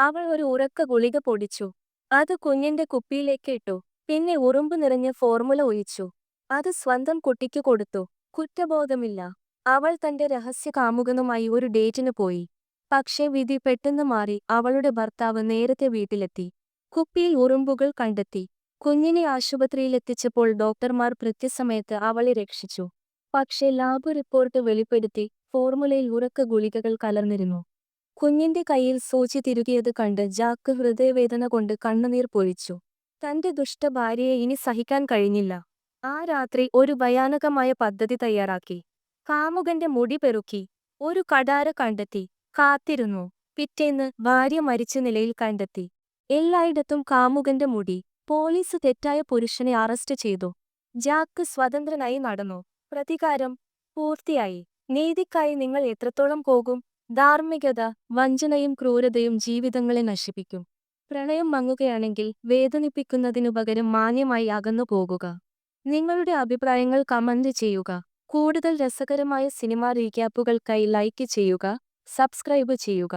അവൾ ഒരു ഉറക്ക ഗുളിക പൊടിച്ചു. അത് കുഞ്ഞിന്റെ കുപ്പിയിലേക്ക് ഇട്ടു. പിന്നെ ഉറുമ്പ് നിറഞ്ഞ ഫോർമുല ഒഴിച്ചു. അത് സ്വന്തം കുട്ടിക്ക് കൊടുത്തു. കുറ്റബോധമില്ല. അവൾ തന്റെ രഹസ്യ കാമുകനുമായി ഒരു ഡേറ്റിന് പോയി. പക്ഷേ വിധി പെട്ടെന്ന് മാറി. അവളുടെ ഭർത്താവ് നേരത്തെ വീട്ടിലെത്തി. കുപ്പിയിൽ ഉറുമ്പുകൾ കണ്ടെത്തി. കുഞ്ഞിനെ ആശുപത്രിയിലെത്തിച്ചപ്പോൾ ഡോക്ടർമാർ കൃത്യസമയത്ത് അവളെ രക്ഷിച്ചു. പക്ഷേ ലാബ് റിപ്പോർട്ട് വെളിപ്പെടുത്തി ഫോർമുലയിൽ ഉറക്ക ഗുളികകൾ കലർന്നിരുന്നു. കുഞ്ഞിന്റെ കയ്യിൽ സൂചി തിരുകിയത് കണ്ട് ജാക്ക് ഹൃദയവേദന കൊണ്ട് കണ്ണുനീർ പൊഴിച്ചു. തന്റെ ദുഷ്ടഭാര്യയെ ഇനി സഹിക്കാൻ കഴിഞ്ഞില്ല. ആ രാത്രി ഒരു ഭയാനകമായ പദ്ധതി തയ്യാറാക്കി. കാമുകന്റെ മുടി പെറുക്കി. ഒരു കഠാര കണ്ടെത്തി. കാത്തിരുന്നു. പിറ്റേന്ന് ഭാര്യ മരിച്ച നിലയിൽ കണ്ടെത്തി. എല്ലായിടത്തും കാമുകന്റെ മുടി. പോലീസ് തെറ്റായ പുരുഷനെ അറസ്റ്റ് ചെയ്തു. ജാക്ക് സ്വതന്ത്രനായി നടന്നു. പ്രതികാരം പൂർത്തിയായി. നീതിക്കായി നിങ്ങൾ എത്രത്തോളം പോകും? ധാർമ്മികത, വഞ്ചനയും ക്രൂരതയും ജീവിതങ്ങളെ നശിപ്പിക്കും. പ്രണയം മങ്ങുകയാണെങ്കിൽ വേദനിപ്പിക്കുന്നതിനു പകരം മാന്യമായി അകന്നു പോകുക. നിങ്ങളുടെ അഭിപ്രായങ്ങൾ കമന്റ് ചെയ്യുക. കൂടുതൽ രസകരമായ സിനിമാ റീക്യാപ്പുകൾക്കായി ലൈക്ക് ചെയ്യുക, സബ്സ്ക്രൈബ് ചെയ്യുക.